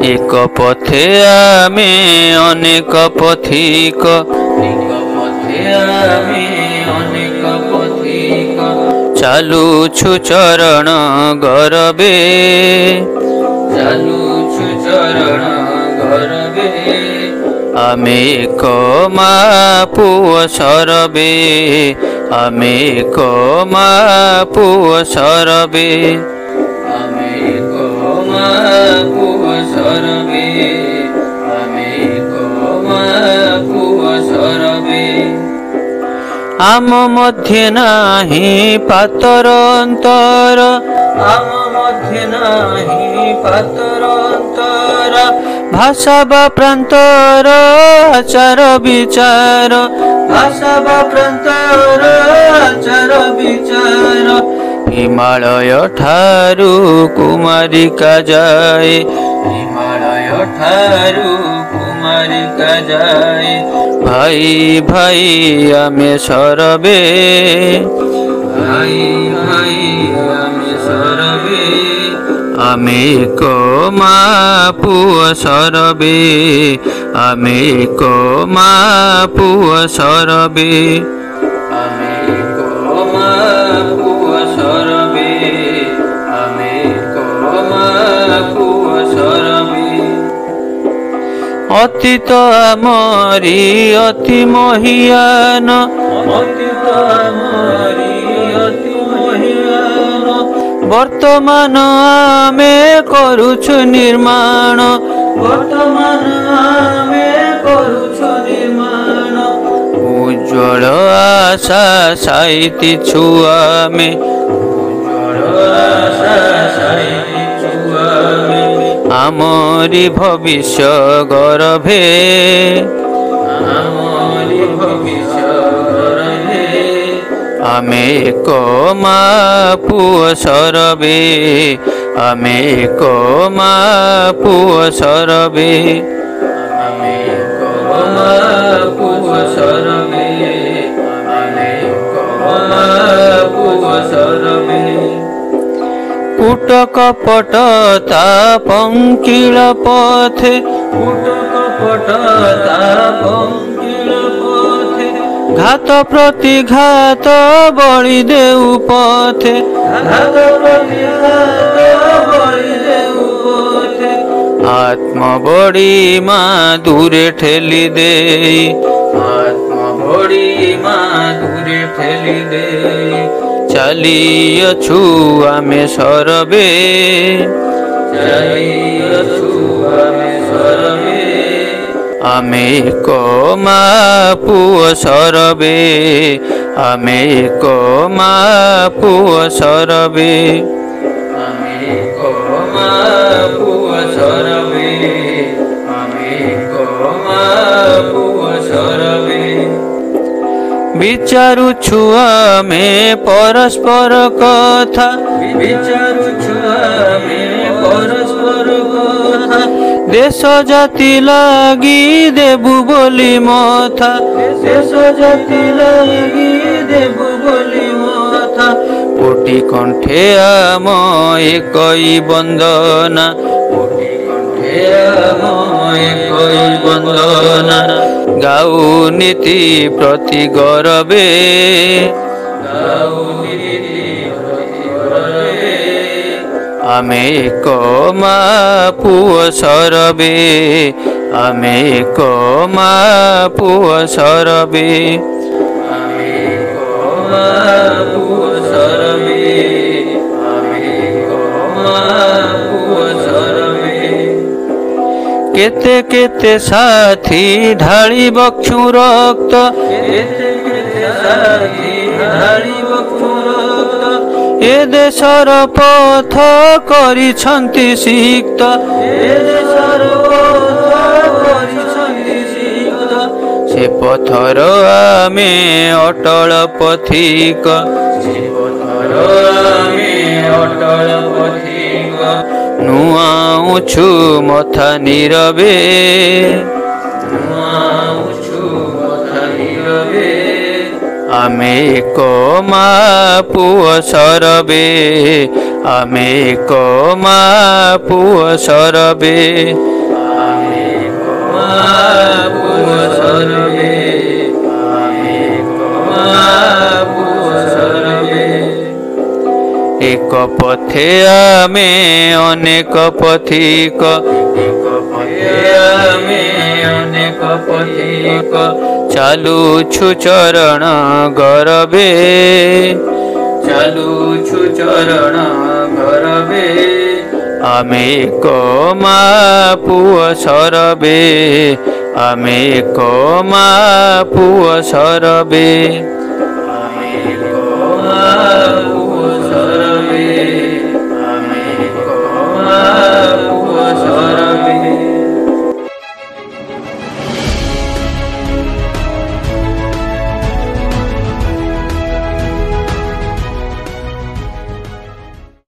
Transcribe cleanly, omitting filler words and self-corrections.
एक पथे आमे अनेक पथिक एक पथे आमे अनेक पथिक चालुछु चरण गरबे चालुछु चरण गरबे आमे एक मां पुओ सरबे आमे एक मां पुओ सरबे आमे एक मां पुओ सरबे आमे एक मां पुओ सरबे आम मध्ये नाही पातर अंतर आम मध्ये नाही पातर अंतर भाषा बा प्रांतर आचार विचार भाषा बा प्रांतर आचार विचार हिमालय ठारू कुमारिका जाए हिमालय ठारू कुमारिका जाए भाई भाई आमे सरबे भाई भाई आमे सरबे आमे एक मां पुओ सरबे आमे एक मां पुओ सरबे आमे एक मां पुओ सरबे आमे एक मां पुओ सरबे अतीत आमरी अति महियान अतीत आमरी अति महियान वर्तमान आमे करुछु निर्माण वर्तमान आमे करुछु निर्माण उज्ज्वल आशा साइतिछु आमे उज्ज्वल आशा साइतिछु आमे आमरी भविष्य गरभे आमरी भविष्य गरभे आमे एक मां पुओ सरबे आमे एक मां पुओ सरबे आमे एक मां पुओ सरबे आमे एक मां पुओ सरबे कूट कपटता पंकिल पथे कूट कपटता पंकिल पथे घात प्रतिघात बलि देउ पथे घात प्रतिघात बलि देउ पथे आत्म बड़ी मां दूरे ठेली दे आत्म बड़ी मां दूरे ठेली दे चलियछु आमे सरबे चलियछु आमे सरबे आमे एक मां पुओ सरबे आमे एक मां पुओ सरबे आमे एक मां पुओ सरबे आमे एक मां पुओ सरबे विचारुछु आमे परस्पर कथा विचारुछु आमे परस्पर कथा देश जाति लागी देबु बोली मथा देश जाति लागी देबु बोली मथा कोटि कंठे आम एकई बंदना कोटि कंठे आम एकई बंदना गाऊ नीति प्रति गरबे गाऊ नीति प्रति गरबे आमे एक मां पुओ सरबे आमे एक मां पुओ सरबे आमे एक मां पुओ सरबे आमे एक मां पुओ सरबे केते केते साथी ढाली बक्षु रक्त केते केते साथी ढाली बक्षु रक्त ए देशर पथ करिछन्ति सिक्त ए देशर पथ करिछन्ति सिक्त से पथर आमे अटल पथिक से पथर आमे अटल पथिक नुआउछु मथा नीरबे नुआउछु मथा नीरबे आमे एक मां पुओ सरबे आमे एक मां पुओ सरबे। ଆମେ ଏକ ମହାପୁଅ ସରବେ ଆମେ ଏକ ମହାପୁଅ ସରବେ ଏକ ପଥେ ଆମେ ଅନେକ ପଥିକ ଏକ ପଥେ ଆମେ ଅନେକ ପଥିକ ଚାଲୁଛୁ ଚରଣ ଗରବେ ଚାଲୁଛୁ ଚରଣ ଗରବେ ଆମେ ଏକ ମହାପୁଅ ସରବେ ଆମେ ଏକ ମହାପୁଅ ସରବେ ଆମେ ଏକ ମହାପୁଅ ସରବେ ଆମେ ଏକ